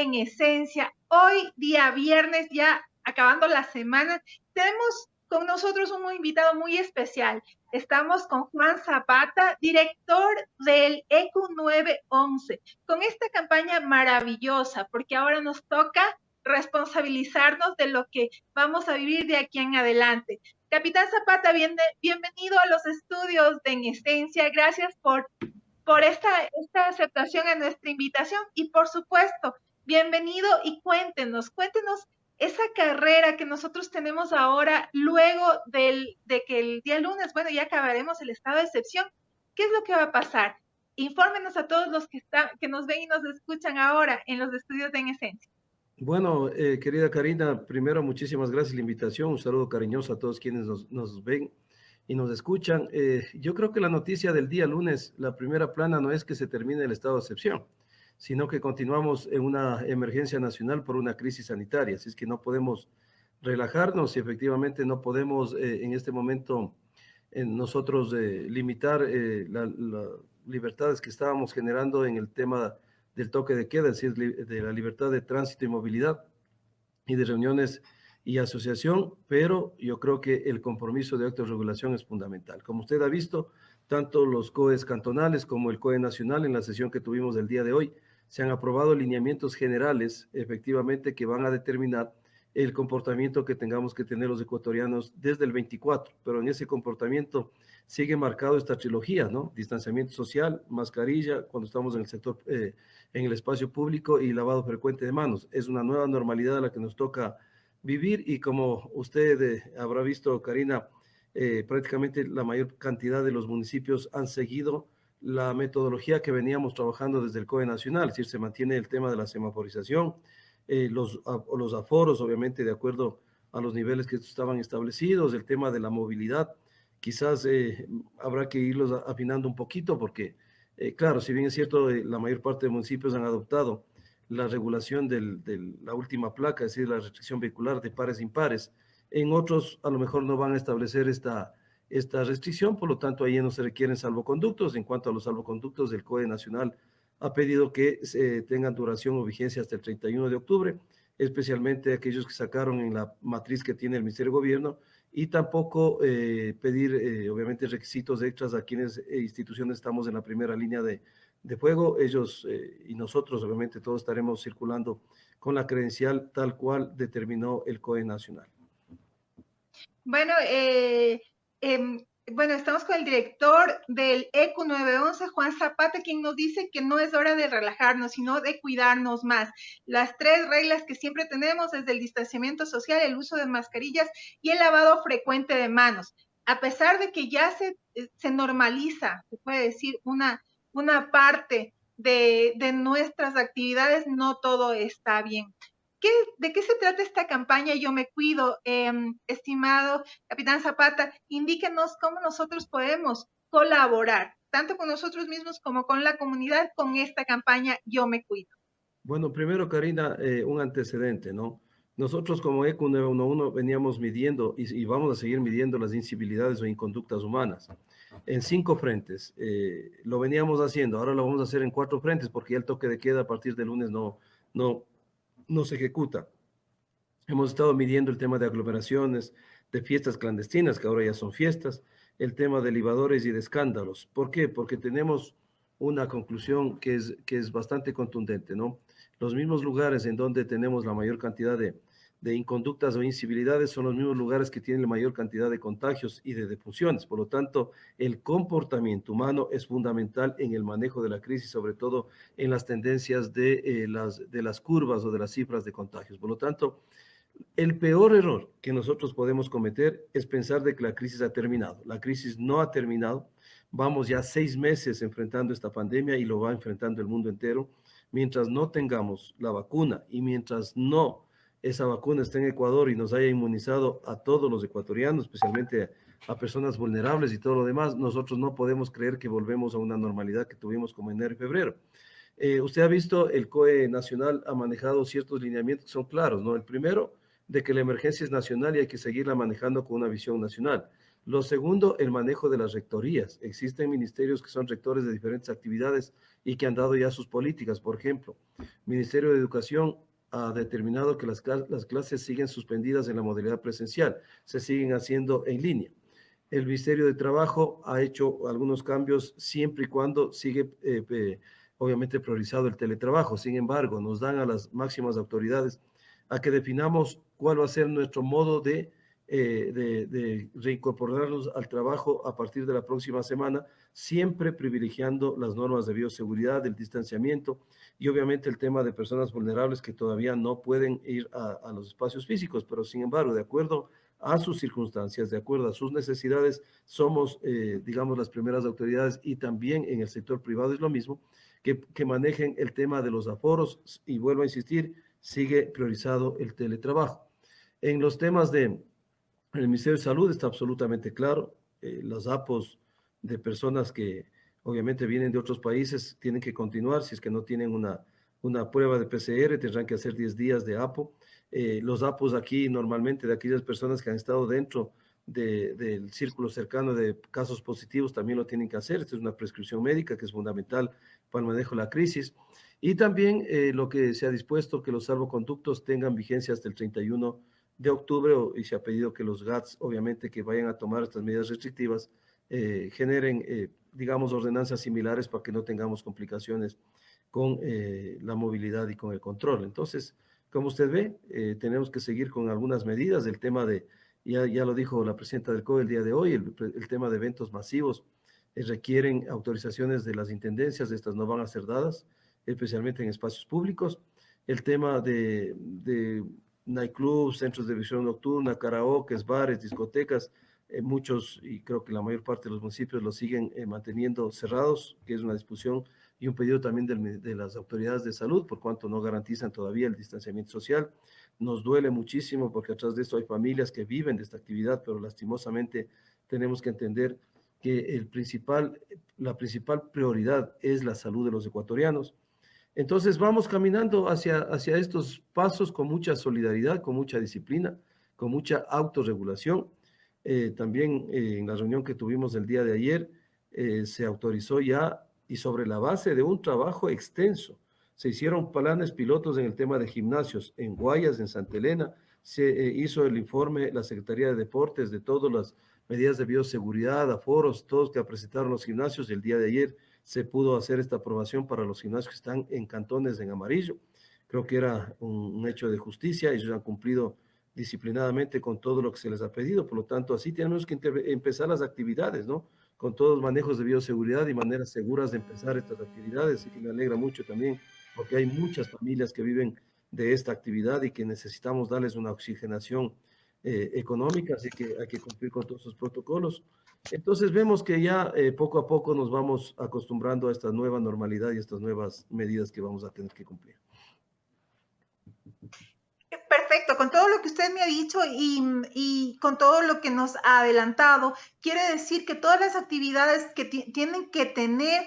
en Esencia. Hoy, día viernes, ya acabando la semana, tenemos con nosotros un invitado muy especial. Estamos con Juan Zapata, director del ECU 911, con esta campaña maravillosa, porque ahora nos toca responsabilizarnos de lo que vamos a vivir de aquí en adelante. Capitán Zapata, bienvenido a los estudios de En Esencia. Gracias por esta aceptación a nuestra invitación y por supuesto, bienvenido y cuéntenos esa carrera que nosotros tenemos ahora luego de que el día lunes, bueno, ya acabaremos el estado de excepción. ¿Qué es lo que va a pasar? Infórmenos a todos los que nos ven y nos escuchan ahora en los estudios de En Esencia. Bueno, querida Karina, primero muchísimas gracias por la invitación, un saludo cariñoso a todos quienes nos ven y nos escuchan. Yo creo que la noticia del día lunes, la primera plana no es que se termine el estado de excepción, sino que continuamos en una emergencia nacional por una crisis sanitaria, así es que no podemos relajarnos y efectivamente no podemos en este momento nosotros limitar las libertades que estábamos generando en el tema del toque de queda, es decir, de la libertad de tránsito y movilidad y de reuniones y asociación, pero yo creo que el compromiso de autorregulación es fundamental. Como usted ha visto, tanto los COEs cantonales como el COE nacional en la sesión que tuvimos el día de hoy, se han aprobado lineamientos generales, efectivamente, que van a determinar el comportamiento que tengamos que tener los ecuatorianos desde el 24, pero en ese comportamiento sigue marcado esta trilogía, ¿no? Distanciamiento social, mascarilla, cuando estamos en el sector, en el espacio público y lavado frecuente de manos. Es una nueva normalidad a la que nos toca vivir y como usted habrá visto, Karina, prácticamente la mayor cantidad de los municipios han seguido la metodología que veníamos trabajando desde el COE nacional, es decir, se mantiene el tema de la semaforización, los aforos, obviamente, de acuerdo a los niveles que estaban establecidos, el tema de la movilidad, quizás habrá que irlos afinando un poquito porque, claro, si bien es cierto, la mayor parte de municipios han adoptado la regulación de la última placa, es decir, la restricción vehicular de pares impares, en otros a lo mejor no van a establecer esta restricción, por lo tanto, ahí no se requieren salvoconductos. En cuanto a los salvoconductos, el COE Nacional ha pedido que tengan duración o vigencia hasta el 31 de octubre, especialmente aquellos que sacaron en la matriz que tiene el Ministerio de Gobierno, y tampoco pedir, obviamente, requisitos extras a quienes instituciones estamos en la primera línea de fuego. Ellos y nosotros, obviamente, todos estaremos circulando con la credencial tal cual determinó el COE Nacional. Bueno, bueno, estamos con el director del ECU 911, Juan Zapata, quien nos dice que no es hora de relajarnos, sino de cuidarnos más. Las 3 reglas que siempre tenemos es el distanciamiento social, el uso de mascarillas y el lavado frecuente de manos. A pesar de que ya se normaliza, se puede decir, una parte de nuestras actividades, no todo está bien. ¿De qué se trata esta campaña Yo Me Cuido? Estimado Capitán Zapata, indíquenos cómo nosotros podemos colaborar, tanto con nosotros mismos como con la comunidad, con esta campaña Yo Me Cuido. Bueno, primero, Karina, un antecedente, ¿no? Nosotros como ECU 911 veníamos midiendo y vamos a seguir midiendo las incivilidades o inconductas humanas en 5 frentes. Lo veníamos haciendo, ahora lo vamos a hacer en 4 frentes porque ya el toque de queda a partir del lunes no se ejecuta. Hemos estado midiendo el tema de aglomeraciones, de fiestas clandestinas, que ahora ya son fiestas, el tema de libadores y de escándalos. ¿Por qué? Porque tenemos una conclusión que es bastante contundente, ¿no? Los mismos lugares en donde tenemos la mayor cantidad de inconductas o incivilidades son los mismos lugares que tienen la mayor cantidad de contagios y de defunciones. Por lo tanto, el comportamiento humano es fundamental en el manejo de la crisis, sobre todo en las tendencias de las curvas o de las cifras de contagios. Por lo tanto, el peor error que nosotros podemos cometer es pensar de que la crisis ha terminado. La crisis no ha terminado. Vamos ya 6 meses enfrentando esta pandemia y lo va enfrentando el mundo entero. Mientras no tengamos la vacuna y mientras no esa vacuna esté en Ecuador y nos haya inmunizado a todos los ecuatorianos, especialmente a personas vulnerables y todo lo demás, nosotros no podemos creer que volvemos a una normalidad que tuvimos como enero y febrero. Usted ha visto, el COE Nacional ha manejado ciertos lineamientos que son claros, ¿no? El primero, de que la emergencia es nacional y hay que seguirla manejando con una visión nacional. Lo segundo, el manejo de las rectorías. Existen ministerios que son rectores de diferentes actividades y que han dado ya sus políticas. Por ejemplo, Ministerio de Educación ha determinado que las clases siguen suspendidas en la modalidad presencial, se siguen haciendo en línea. El Ministerio de Trabajo ha hecho algunos cambios siempre y cuando sigue, obviamente, priorizado el teletrabajo. Sin embargo, nos dan a las máximas autoridades a que definamos cuál va a ser nuestro modo de reincorporarnos al trabajo a partir de la próxima semana, siempre privilegiando las normas de bioseguridad, el distanciamiento y obviamente el tema de personas vulnerables que todavía no pueden ir a los espacios físicos, pero sin embargo, de acuerdo a sus circunstancias, de acuerdo a sus necesidades, somos, digamos, las primeras autoridades y también en el sector privado es lo mismo, que manejen el tema de los aforos y vuelvo a insistir, sigue priorizado el teletrabajo. En los temas del Ministerio de Salud está absolutamente claro, los APOs de personas que obviamente vienen de otros países tienen que continuar, si es que no tienen una prueba de PCR, tendrán que hacer 10 días de APO. Los APOs aquí normalmente de aquellas personas que han estado dentro del círculo cercano de casos positivos también lo tienen que hacer. Esto es una prescripción médica que es fundamental para el manejo de la crisis. Y también lo que se ha dispuesto que los salvoconductos tengan vigencia hasta el 31 de octubre y se ha pedido que los GATS, obviamente, que vayan a tomar estas medidas restrictivas, generen, digamos, ordenanzas similares para que no tengamos complicaciones con la movilidad y con el control. Entonces, como usted ve, tenemos que seguir con algunas medidas. El tema de, ya lo dijo la presidenta del COE el día de hoy, el tema de eventos masivos requieren autorizaciones de las intendencias, estas no van a ser dadas, especialmente en espacios públicos. El tema de nightclubs, centros de visión nocturna, karaokes, bares, discotecas, muchos, y creo que la mayor parte de los municipios los siguen manteniendo cerrados, que es una discusión y un pedido también de las autoridades de salud, por cuanto no garantizan todavía el distanciamiento social. Nos duele muchísimo porque atrás de esto hay familias que viven de esta actividad, pero lastimosamente tenemos que entender que la principal prioridad es la salud de los ecuatorianos. Entonces vamos caminando hacia estos pasos con mucha solidaridad, con mucha disciplina, con mucha autorregulación. También en la reunión que tuvimos el día de ayer se autorizó ya y sobre la base de un trabajo extenso. Se hicieron planes pilotos en el tema de gimnasios en Guayas, en Santa Elena. Se hizo el informe, la Secretaría de Deportes, de todas las medidas de bioseguridad, aforos, todos que presentaron los gimnasios. El día de ayer se pudo hacer esta aprobación para los gimnasios que están en cantones en amarillo. Creo que era un hecho de justicia. Ellos han cumplido disciplinadamente con todo lo que se les ha pedido. Por lo tanto, así tenemos que empezar las actividades, ¿no? Con todos los manejos de bioseguridad y maneras seguras de empezar estas actividades. Y que me alegra mucho también porque hay muchas familias que viven de esta actividad y que necesitamos darles una oxigenación económica, así que hay que cumplir con todos esos protocolos. Entonces vemos que ya poco a poco nos vamos acostumbrando a esta nueva normalidad y estas nuevas medidas que vamos a tener que cumplir. Perfecto, con todo lo que usted me ha dicho y con todo lo que nos ha adelantado, quiere decir que todas las actividades que tienen que tener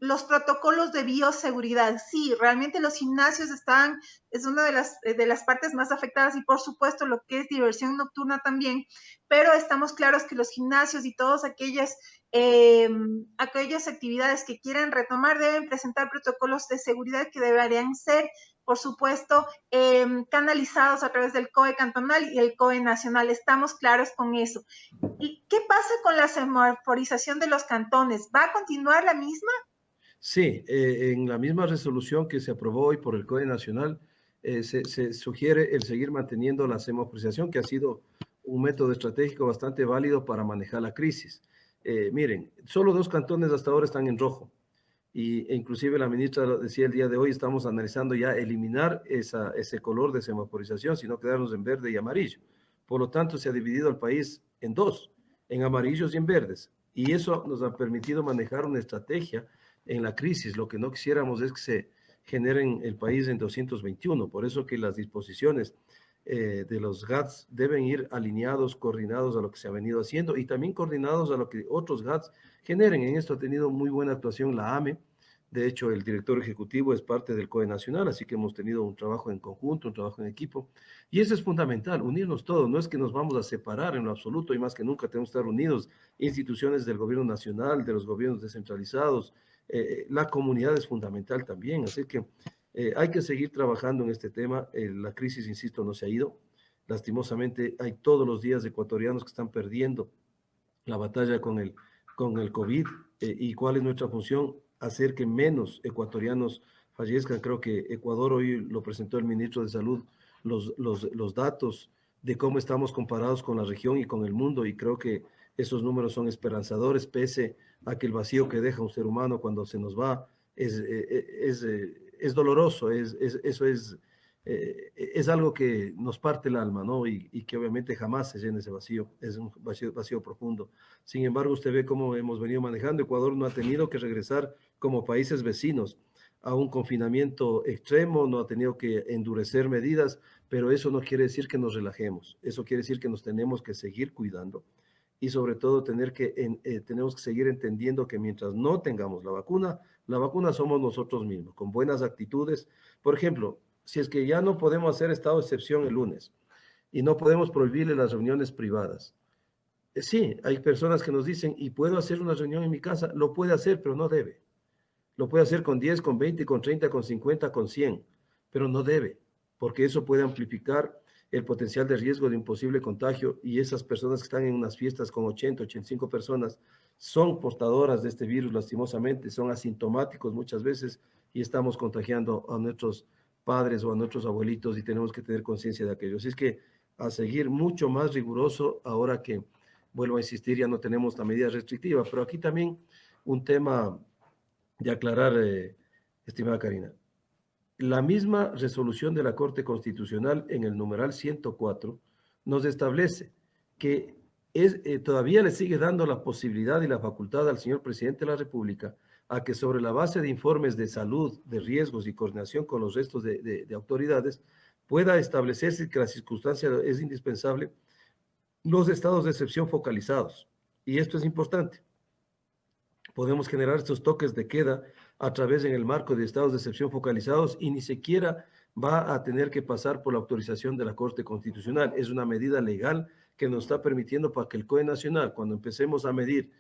los protocolos de bioseguridad. Sí, realmente los gimnasios es una de las partes más afectadas y por supuesto lo que es diversión nocturna también, pero estamos claros que los gimnasios y todas aquellas actividades que quieran retomar deben presentar protocolos de seguridad que deberían ser, por supuesto, canalizados a través del COE cantonal y el COE nacional. Estamos claros con eso. ¿Y qué pasa con la semaforización de los cantones? ¿Va a continuar la misma? Sí, en la misma resolución que se aprobó hoy por el COE nacional, se sugiere el seguir manteniendo la semaforización, que ha sido un método estratégico bastante válido para manejar la crisis. Miren, solo 2 cantones hasta ahora están en rojo. E inclusive la ministra decía el día de hoy, estamos analizando ya eliminar ese color de semaforización, sino quedarnos en verde y amarillo. Por lo tanto, se ha dividido el país en 2, en amarillos y en verdes. Y eso nos ha permitido manejar una estrategia en la crisis. Lo que no quisiéramos es que se generen el país en 221. Por eso que las disposiciones de los GATS deben ir alineados, coordinados a lo que se ha venido haciendo y también coordinados a lo que otros GATS generen. En esto ha tenido muy buena actuación la AME, De hecho, el director ejecutivo es parte del COE Nacional, así que hemos tenido un trabajo en conjunto, un trabajo en equipo. Y eso es fundamental, unirnos todos. No es que nos vamos a separar en lo absoluto, y más que nunca tenemos que estar unidos. Instituciones del gobierno nacional, de los gobiernos descentralizados, la comunidad es fundamental también. Así que hay que seguir trabajando en este tema. La crisis, insisto, no se ha ido. Lastimosamente, hay todos los días ecuatorianos que están perdiendo la batalla con el COVID. ¿Y cuál es nuestra función? Hacer que menos ecuatorianos fallezcan. Creo que Ecuador, hoy lo presentó el ministro de Salud, los datos de cómo estamos comparados con la región y con el mundo, y creo que esos números son esperanzadores, pese a que el vacío que deja un ser humano cuando se nos va es doloroso, eso es algo que nos parte el alma, ¿no? Y que obviamente jamás se llena ese vacío, es un vacío profundo. Sin embargo, usted ve cómo hemos venido manejando. Ecuador no ha tenido que regresar como países vecinos a un confinamiento extremo, no ha tenido que endurecer medidas, pero eso no quiere decir que nos relajemos, eso quiere decir que nos tenemos que seguir cuidando y sobre todo tenemos que seguir entendiendo que mientras no tengamos la vacuna somos nosotros mismos, con buenas actitudes. Por ejemplo, si es que ya no podemos hacer estado de excepción el lunes y no podemos prohibirle las reuniones privadas, sí, hay personas que nos dicen, y puedo hacer una reunión en mi casa, lo puede hacer, pero no debe. Lo puede hacer con 10, con 20, con 30, con 50, con 100, pero no debe, porque eso puede amplificar el potencial de riesgo de un posible contagio, y esas personas que están en unas fiestas con 80, 85 personas son portadoras de este virus, lastimosamente, son asintomáticos muchas veces y estamos contagiando a nuestros padres o a nuestros abuelitos y tenemos que tener conciencia de aquello. Así es que a seguir mucho más riguroso ahora que, vuelvo a insistir, ya no tenemos la medida restrictiva, pero aquí también un tema de aclarar, estimada Karina. La misma resolución de la Corte Constitucional en el numeral 104 nos establece que todavía le sigue dando la posibilidad y la facultad al señor presidente de la República a que sobre la base de informes de salud, de riesgos y coordinación con los restos de autoridades, pueda establecerse que la circunstancia es indispensable los estados de excepción focalizados. Y esto es importante. Podemos generar estos toques de queda a través en el marco de estados de excepción focalizados y ni siquiera va a tener que pasar por la autorización de la Corte Constitucional. Es una medida legal que nos está permitiendo para que el COE Nacional, cuando empecemos a medir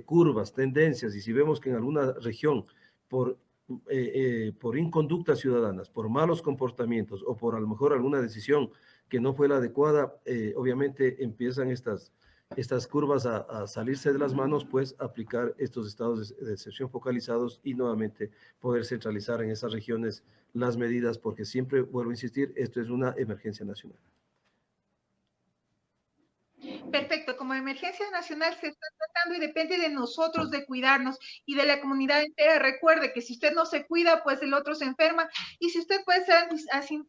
curvas, tendencias, y si vemos que en alguna región por inconductas ciudadanas, por malos comportamientos o por a lo mejor alguna decisión que no fue la adecuada, obviamente empiezan estas curvas a salirse de las manos, pues aplicar estos estados de excepción focalizados y nuevamente poder centralizar en esas regiones las medidas, porque siempre vuelvo a insistir, esto es una emergencia nacional. Perfecto, como emergencia nacional se está tratando y depende de nosotros de cuidarnos y de la comunidad entera. Recuerde que si usted no se cuida, pues el otro se enferma, y si usted puede ser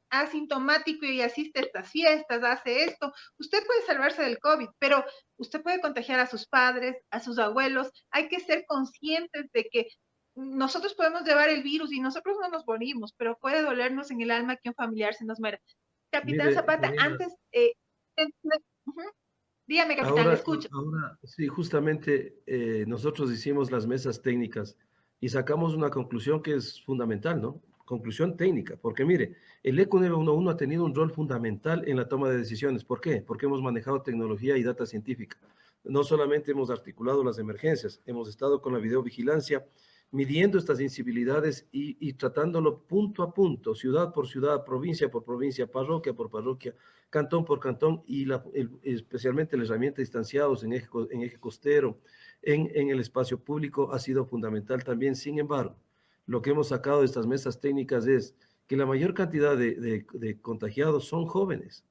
asintomático y asiste a estas fiestas, hace esto, usted puede salvarse del COVID, pero usted puede contagiar a sus padres, a sus abuelos. Hay que ser conscientes de que nosotros podemos llevar el virus y nosotros no nos morimos, pero puede dolernos en el alma que un familiar se nos muera. Capitán Mire, Zapata, Karina, antes... Dígame, capitán, le ahora, escucho. ahora sí, justamente nosotros hicimos las mesas técnicas y sacamos una conclusión que es fundamental, ¿no? Conclusión técnica, porque mire, el ECO 911 ha tenido un rol fundamental en la toma de decisiones. ¿Por qué? Porque hemos manejado tecnología y data científica. No solamente hemos articulado las emergencias, hemos estado con la videovigilancia, midiendo estas incivilidades y tratándolo punto a punto, ciudad por ciudad, provincia por provincia, parroquia por parroquia, cantón por cantón, y especialmente la herramienta distanciados en eje costero, en el espacio público, ha sido fundamental también. Sin embargo, lo que hemos sacado de estas mesas técnicas es que la mayor cantidad de contagiados son jóvenes,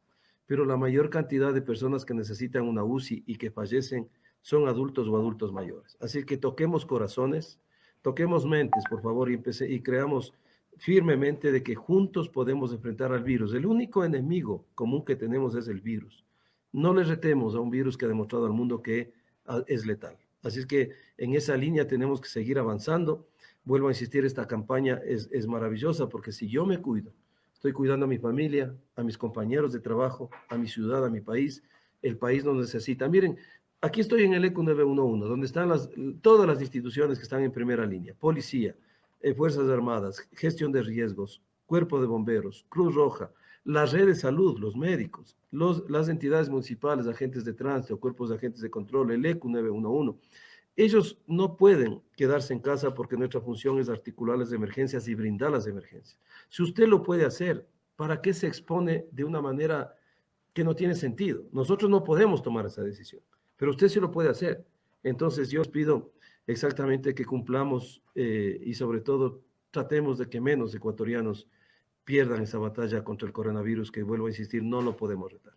pero la mayor cantidad de personas que necesitan una UCI y que fallecen son adultos o adultos mayores. Así que toquemos corazones, toquemos mentes, por favor, y creamos firmemente de que juntos podemos enfrentar al virus. El único enemigo común que tenemos es el virus. No le retemos a un virus que ha demostrado al mundo que es letal. Así es que en esa línea tenemos que seguir avanzando. Vuelvo a insistir, esta campaña es maravillosa, porque si yo me cuido, estoy cuidando a mi familia, a mis compañeros de trabajo, a mi ciudad, a mi país. El país nos necesita. Miren, aquí estoy en el ECO 911, donde están todas las instituciones que están en primera línea: policía, Fuerzas Armadas, gestión de riesgos, Cuerpo de Bomberos, Cruz Roja, la red de salud, los médicos, las entidades municipales, agentes de tránsito, cuerpos de agentes de control, el ECU 911. Ellos no pueden quedarse en casa porque nuestra función es articular las emergencias y brindar las emergencias. Si usted lo puede hacer, ¿para qué se expone de una manera que no tiene sentido? Nosotros no podemos tomar esa decisión, pero usted sí lo puede hacer. Entonces yo os pido exactamente que cumplamos y sobre todo tratemos de que menos ecuatorianos pierdan esa batalla contra el coronavirus, que vuelvo a insistir, no lo podemos retar.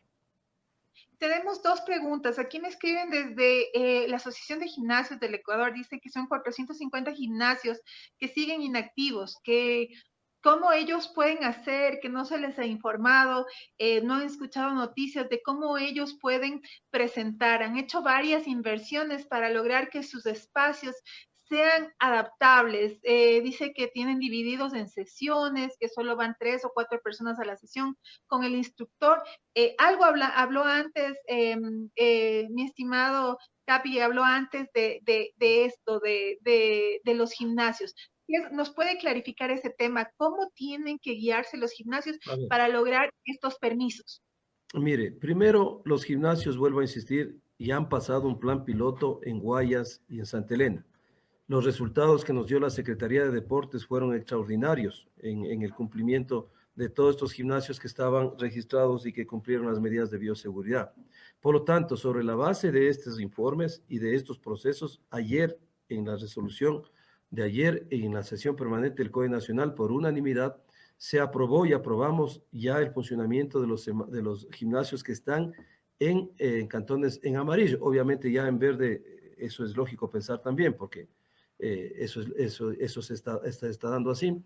Tenemos dos preguntas. Aquí me escriben desde la Asociación de Gimnasios del Ecuador. Dicen que son 450 gimnasios que siguen inactivos, que cómo ellos pueden hacer, que no se les ha informado, no han escuchado noticias de cómo ellos pueden presentar. Han hecho varias inversiones para lograr que sus espacios sean adaptables. Dice que tienen divididos en sesiones, que solo van 3 o 4 personas a la sesión con el instructor. Habló antes, mi estimado Capi, habló antes de esto, de los gimnasios. ¿Nos puede clarificar ese tema? ¿Cómo tienen que guiarse los gimnasios para lograr estos permisos? Mire, primero los gimnasios, vuelvo a insistir, ya han pasado un plan piloto en Guayas y en Santa Elena. Los resultados que nos dio la Secretaría de Deportes fueron extraordinarios en el cumplimiento de todos estos gimnasios que estaban registrados y que cumplieron las medidas de bioseguridad. Por lo tanto, sobre la base de estos informes y de estos procesos, ayer en la resolución de ayer en la sesión permanente del COE Nacional, por unanimidad, se aprobó y aprobamos ya el funcionamiento de los gimnasios que están en cantones en amarillo. Obviamente ya en verde, eso es lógico pensar también, porque eso se está dando así,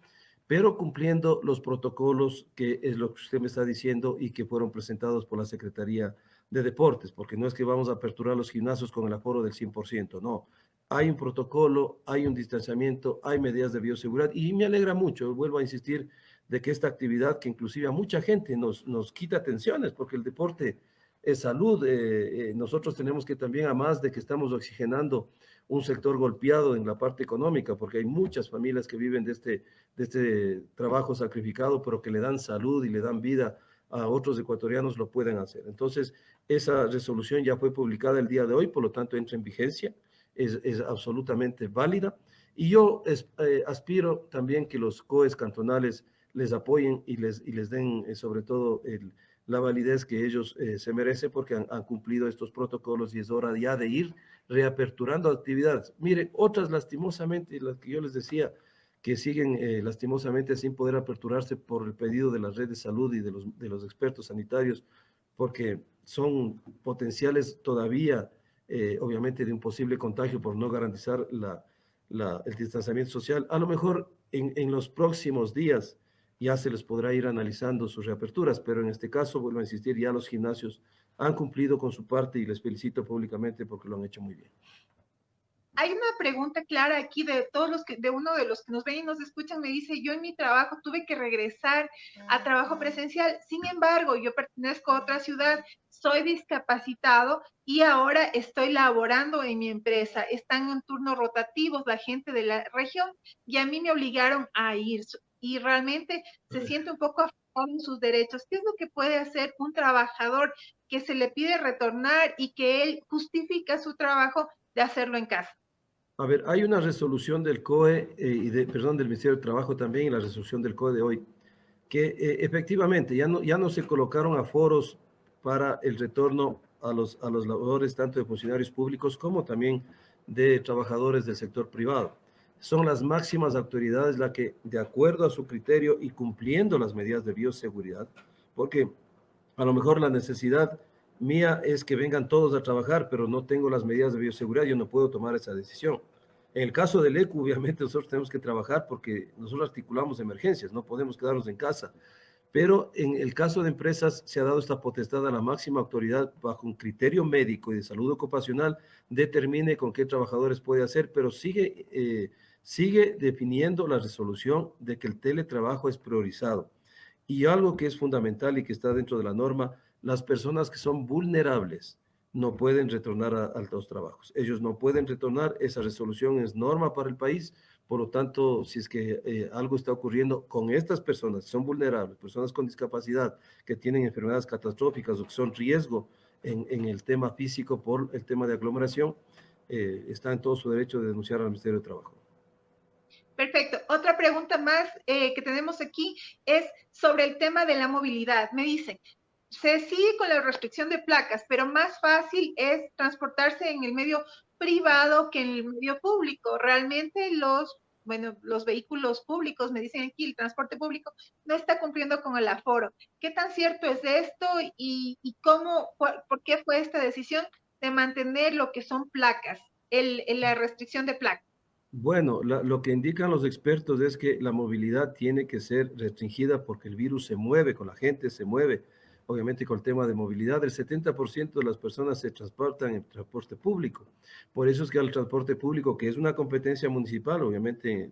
pero cumpliendo los protocolos, que es lo que usted me está diciendo y que fueron presentados por la Secretaría de Deportes, porque no es que vamos a aperturar los gimnasios con el aforo del 100%, no. Hay un protocolo, hay un distanciamiento, hay medidas de bioseguridad y me alegra mucho, vuelvo a insistir, de que esta actividad que inclusive a mucha gente nos quita tensiones, porque el deporte es salud. Nosotros tenemos que también, además de que estamos oxigenando un sector golpeado en la parte económica, porque hay muchas familias que viven de este trabajo sacrificado, pero que le dan salud y le dan vida a otros ecuatorianos, lo pueden hacer. Entonces, esa resolución ya fue publicada el día de hoy, por lo tanto entra en vigencia, es absolutamente válida. Y yo aspiro también que los COEs cantonales les apoyen y les den sobre todo la validez que ellos se merecen, porque han cumplido estos protocolos y es hora ya de ir reaperturando actividades. Miren, otras lastimosamente, las que yo les decía, que siguen lastimosamente sin poder aperturarse por el pedido de la red de salud y de los expertos sanitarios, porque son potenciales todavía, obviamente, de un posible contagio por no garantizar el distanciamiento social. A lo mejor en los próximos días ya se les podrá ir analizando sus reaperturas, pero en este caso, vuelvo a insistir, ya los gimnasios han cumplido con su parte y les felicito públicamente porque lo han hecho muy bien. Hay una pregunta clara aquí de todos los de uno de los que nos ven y nos escuchan, me dice, yo en mi trabajo tuve que regresar a trabajo presencial, sin embargo, yo pertenezco a otra ciudad, soy discapacitado y ahora estoy laborando en mi empresa, están en turnos rotativos la gente de la región y a mí me obligaron a ir y realmente se siente un poco afectado en sus derechos. ¿Qué es lo que puede hacer un trabajador que se le pide retornar y que él justifica su trabajo de hacerlo en casa? A ver, hay una resolución del COE perdón, del Ministerio del Trabajo también y la resolución del COE de hoy, que efectivamente ya no se colocaron aforos para el retorno a los labores tanto de funcionarios públicos como también de trabajadores del sector privado. Son las máximas autoridades las que, de acuerdo a su criterio y cumpliendo las medidas de bioseguridad, porque a lo mejor la necesidad mía es que vengan todos a trabajar, pero no tengo las medidas de bioseguridad, yo no puedo tomar esa decisión. En el caso del ECU, obviamente nosotros tenemos que trabajar porque nosotros articulamos emergencias, no podemos quedarnos en casa. Pero en el caso de empresas se ha dado esta potestad a la máxima autoridad bajo un criterio médico y de salud ocupacional, determine con qué trabajadores puede hacer, pero sigue definiendo la resolución de que el teletrabajo es priorizado. Y algo que es fundamental y que está dentro de la norma, las personas que son vulnerables no pueden retornar a los trabajos. Ellos no pueden retornar, esa resolución es norma para el país, Por lo tanto, si es que algo está ocurriendo con estas personas que son vulnerables, personas con discapacidad, que tienen enfermedades catastróficas o que son riesgo en el tema físico por el tema de aglomeración, está en todo su derecho de denunciar al Ministerio de Trabajo. Perfecto. Otra pregunta más que tenemos aquí es sobre el tema de la movilidad. Me dicen, se sigue con la restricción de placas, pero más fácil es transportarse en el medio privado que en el medio público. Realmente los vehículos públicos, me dicen aquí, el transporte público no está cumpliendo con el aforo. ¿Qué tan cierto es esto y por qué fue esta decisión de mantener lo que son placas, la restricción de placas? Bueno, lo que indican los expertos es que la movilidad tiene que ser restringida porque el virus se mueve, con la gente se mueve. Obviamente con el tema de movilidad, el 70% de las personas se transportan en transporte público. Por eso es que al transporte público, que es una competencia municipal, obviamente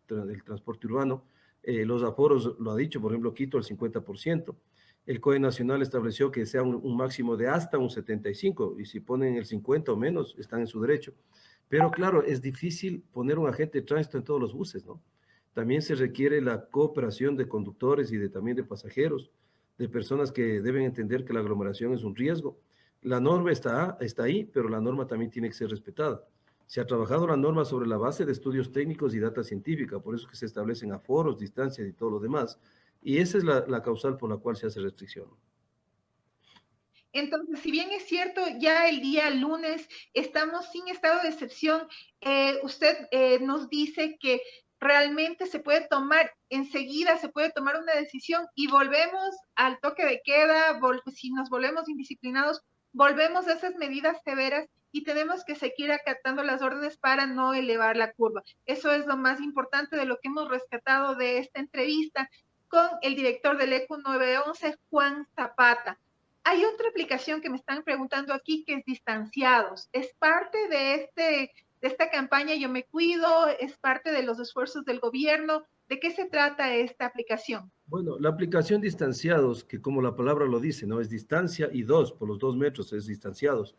el transporte urbano, los aforos, lo ha dicho, por ejemplo, Quito, el 50%. El COE Nacional estableció que sea un máximo de hasta un 75%, y si ponen el 50 o menos, están en su derecho. Pero claro, es difícil poner un agente de tránsito en todos los buses, ¿no? También se requiere la cooperación de conductores y también de pasajeros, de personas que deben entender que la aglomeración es un riesgo. La norma está ahí, pero la norma también tiene que ser respetada. Se ha trabajado la norma sobre la base de estudios técnicos y data científica, por eso que se establecen aforos, distancias y todo lo demás. Y esa es la causal por la cual se hace restricción. Entonces, si bien es cierto, ya el día lunes estamos sin estado de excepción, usted nos dice que realmente se puede tomar, enseguida se puede tomar una decisión y volvemos al toque de queda, si nos volvemos indisciplinados, volvemos a esas medidas severas y tenemos que seguir acatando las órdenes para no elevar la curva. Eso es lo más importante de lo que hemos rescatado de esta entrevista con el director del ECU 911, Juan Zapata. Hay otra aplicación que me están preguntando aquí que es Distanciados. ¿Es parte de esta campaña Yo Me Cuido? ¿Es parte de los esfuerzos del gobierno? ¿De qué se trata esta aplicación? Bueno, la aplicación distanciados, que como la palabra lo dice, ¿no? Es distancia y dos, por los 2 metros, es distanciados.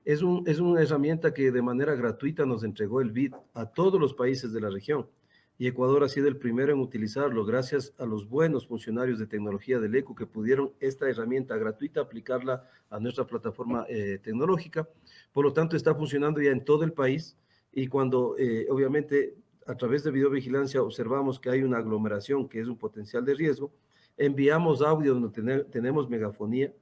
Es una herramienta que de manera gratuita nos entregó el BID a todos los países de la región. Y Ecuador ha sido el primero en utilizarlo gracias a los buenos funcionarios de tecnología del ECU que pudieron esta herramienta gratuita aplicarla a nuestra plataforma tecnológica. Por lo tanto, está funcionando ya en todo el país y cuando obviamente a través de videovigilancia observamos que hay una aglomeración que es un potencial de riesgo, enviamos audio donde tenemos megafonía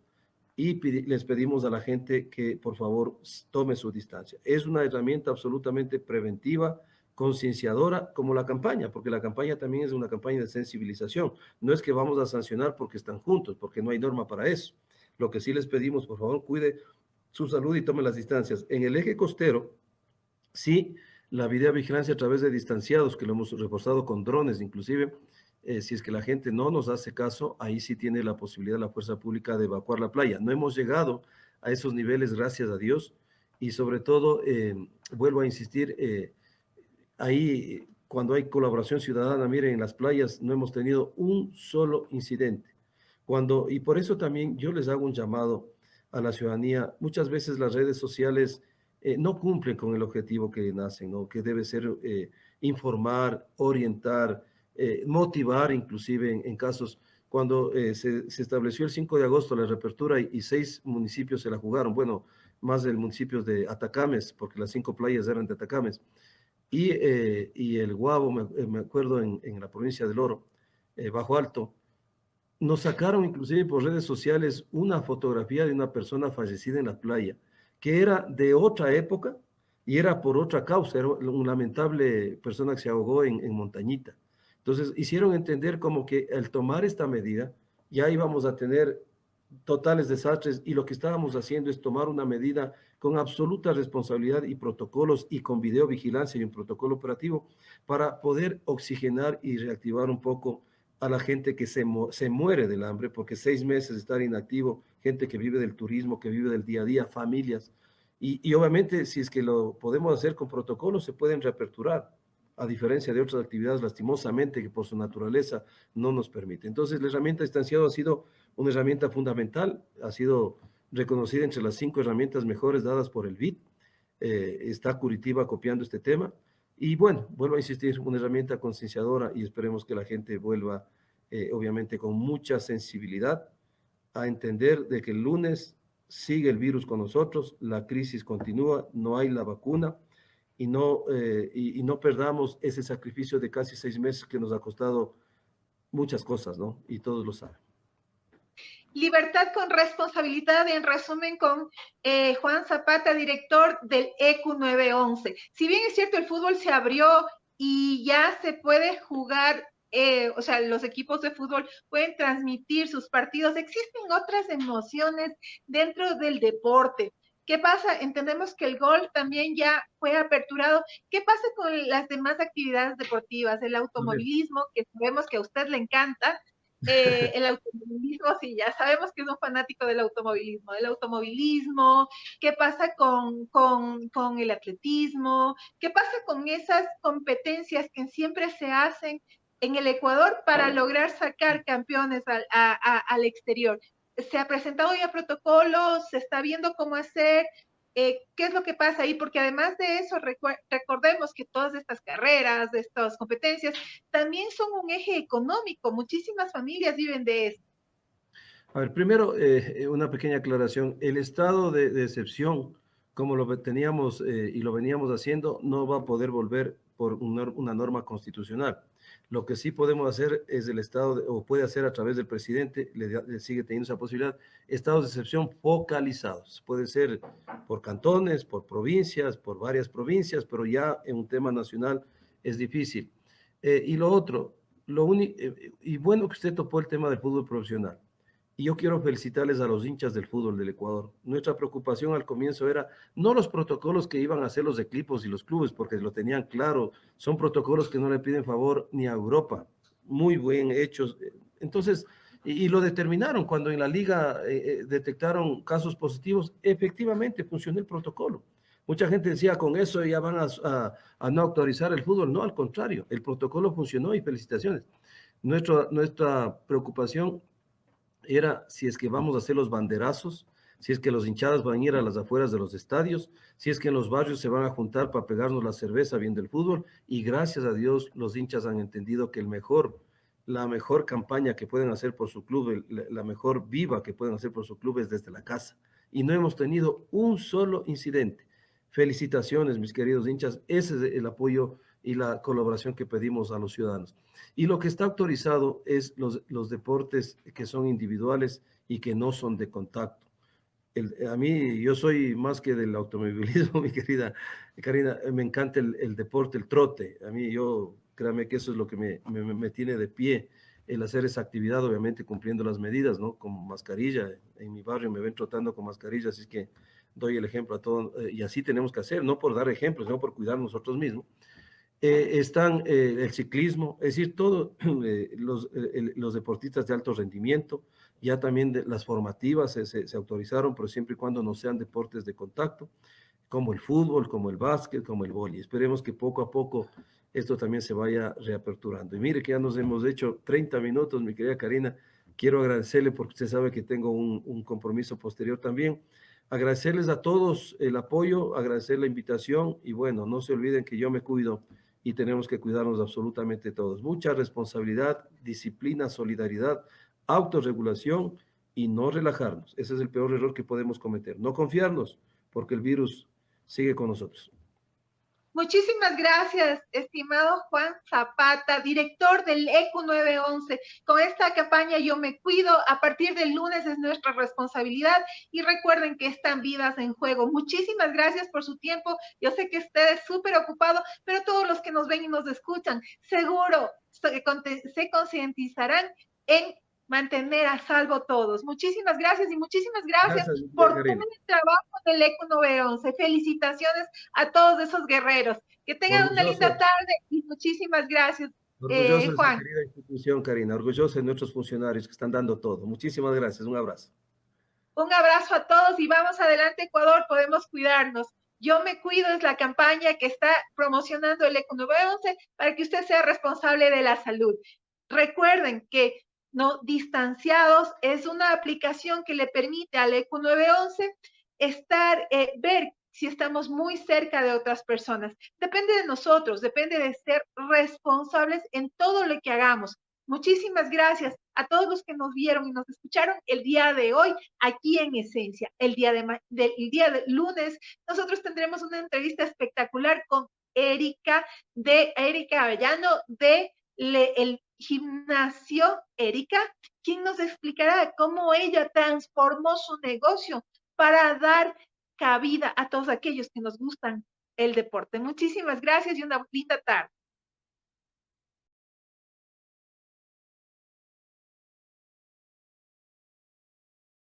y les pedimos a la gente que por favor tome su distancia. Es una herramienta absolutamente preventiva, concienciadora, como la campaña, porque la campaña también es una campaña de sensibilización. No es que vamos a sancionar porque están juntos, porque no hay norma para eso. Lo que sí les pedimos, por favor, cuide su salud y tome las distancias. En el eje costero, sí, la videovigilancia a través de distanciados, que lo hemos reforzado con drones, inclusive, si es que la gente no nos hace caso, ahí sí tiene la posibilidad la fuerza pública de evacuar la playa. No hemos llegado a esos niveles, gracias a Dios, y sobre todo, vuelvo a insistir, ahí cuando hay colaboración ciudadana, miren, en las playas no hemos tenido un solo incidente. Y por eso también yo les hago un llamado a la ciudadanía. Muchas veces las redes sociales no cumplen con el objetivo que nacen, ¿no? Que debe ser informar, orientar, motivar, inclusive en casos cuando se estableció el 5 de agosto la reapertura y 6 municipios se la jugaron, bueno, más del municipio de Atacames, porque las 5 playas eran de Atacames, y el Guabo, me acuerdo, en la provincia del Oro, Bajo Alto, nos sacaron inclusive por redes sociales una fotografía de una persona fallecida en la playa, que era de otra época y era por otra causa, era una lamentable persona que se ahogó en Montañita. Entonces hicieron entender como que al tomar esta medida ya íbamos a tener totales desastres y lo que estábamos haciendo es tomar una medida con absoluta responsabilidad y protocolos y con videovigilancia y un protocolo operativo para poder oxigenar y reactivar un poco a la gente que se muere del hambre, porque 6 meses de estar inactivo, gente que vive del turismo, que vive del día a día, familias, y obviamente si es que lo podemos hacer con protocolos, se pueden reaperturar, a diferencia de otras actividades lastimosamente que por su naturaleza no nos permite. Entonces la herramienta distanciado ha sido una herramienta fundamental, ha sido reconocida entre las 5 herramientas mejores dadas por el BID, está Curitiba copiando este tema, Y bueno, vuelvo a insistir, una herramienta concienciadora y esperemos que la gente vuelva, obviamente, con mucha sensibilidad a entender de que el lunes sigue el virus con nosotros, la crisis continúa, no hay la vacuna y no perdamos ese sacrificio de casi 6 meses que nos ha costado muchas cosas, ¿no? Y todos lo saben. Libertad con responsabilidad, en resumen, con Juan Zapata, director del ECU 911. Si bien es cierto, el fútbol se abrió y ya se puede jugar, o sea, los equipos de fútbol pueden transmitir sus partidos, existen otras emociones dentro del deporte. ¿Qué pasa? Entendemos que el golf también ya fue aperturado. ¿Qué pasa con las demás actividades deportivas? El A ver. automovilismo, que sabemos que a usted le encanta, el automovilismo, sí, ya sabemos que es un fanático del automovilismo, qué pasa con el atletismo, qué pasa con esas competencias que siempre se hacen en el Ecuador para lograr sacar campeones al exterior. Se ha presentado ya protocolos, se está viendo cómo hacer, qué es lo que pasa ahí, porque además de eso, recordemos que todas estas carreras, de estas competencias, también son un eje económico. Muchísimas familias viven de eso. A ver, primero, una pequeña aclaración. El estado de excepción, como lo teníamos y lo veníamos haciendo, no va a poder volver por una norma constitucional. Lo que sí podemos hacer es el estado, o puede hacer a través del presidente, le sigue teniendo esa posibilidad, estados de excepción focalizados. Puede ser por cantones, por provincias, por varias provincias, pero ya en un tema nacional es difícil. Y lo otro, y bueno que usted topó el tema del fútbol profesional. Y yo quiero felicitarles a los hinchas del fútbol del Ecuador. Nuestra preocupación al comienzo era no los protocolos que iban a hacer los equipos y los clubes, porque lo tenían claro, son protocolos que no le piden favor ni a Europa, muy bien hechos. Entonces, y lo determinaron cuando en la liga detectaron casos positivos, efectivamente funcionó el protocolo. Mucha gente decía, con eso ya van a no autorizar el fútbol. No, al contrario, el protocolo funcionó y felicitaciones. Nuestra preocupación era si es que vamos a hacer los banderazos, si es que los hinchadas van a ir a las afueras de los estadios, si es que en los barrios se van a juntar para pegarnos la cerveza viendo el fútbol, y gracias a Dios los hinchas han entendido que la mejor campaña que pueden hacer por su club, la mejor viva que pueden hacer por su club es desde la casa. Y no hemos tenido un solo incidente. Felicitaciones, mis queridos hinchas. Ese es el apoyo y la colaboración que pedimos a los ciudadanos. Y lo que está autorizado es los deportes que son individuales y que no son de contacto. A mí, yo soy más que del automovilismo, mi querida Karina, me encanta el deporte, el trote. A mí, créame que eso es lo que me tiene de pie, el hacer esa actividad, obviamente cumpliendo las medidas, ¿no? Con mascarilla. En mi barrio me ven trotando con mascarilla, así que doy el ejemplo a todos, y así tenemos que hacer, no por dar ejemplos, sino por cuidar nosotros mismos. Están el ciclismo, es decir, todos los deportistas de alto rendimiento, ya también las formativas se autorizaron, pero siempre y cuando no sean deportes de contacto, como el fútbol, como el básquet, como el vóley. Esperemos que poco a poco esto también se vaya reaperturando. Y mire que ya nos hemos hecho 30 minutos, mi querida Karina. Quiero agradecerle porque usted sabe que tengo un compromiso posterior también. Agradecerles a todos el apoyo, agradecer la invitación y bueno, no se olviden que yo me cuido y tenemos que cuidarnos absolutamente todos. Mucha responsabilidad, disciplina, solidaridad, autorregulación y no relajarnos. Ese es el peor error que podemos cometer. No confiarnos porque el virus sigue con nosotros. Muchísimas gracias, estimado Juan Zapata, director del ECU 911. Con esta campaña Yo Me Cuido, a partir del lunes es nuestra responsabilidad y recuerden que están vidas en juego. Muchísimas gracias por su tiempo. Yo sé que usted es súper ocupado, pero todos los que nos ven y nos escuchan, seguro se concientizarán en mantener a salvo todos. Muchísimas gracias y muchísimas gracias por todo el trabajo del ECU 911. Felicitaciones a todos esos guerreros. Que tengan una linda tarde y muchísimas gracias, Orgulloso de Juan. su querida institución, Karina. Orgulloso de nuestros funcionarios que están dando todo. Muchísimas gracias. Un abrazo. Un abrazo a todos y vamos adelante, Ecuador. Podemos cuidarnos. Yo Me Cuido es la campaña que está promocionando el ECU 911 para que usted sea responsable de la salud. Recuerden que no distanciados es una aplicación que le permite al ECU 911 ver si estamos muy cerca de otras personas. Depende de nosotros, depende de ser responsables en todo lo que hagamos. Muchísimas gracias a todos los que nos vieron y nos escucharon el día de hoy aquí en Esencia. El día de lunes nosotros tendremos una entrevista espectacular con Erika Avellano el gimnasio Erika, quien nos explicará cómo ella transformó su negocio para dar cabida a todos aquellos que nos gustan el deporte. Muchísimas gracias y una linda tarde.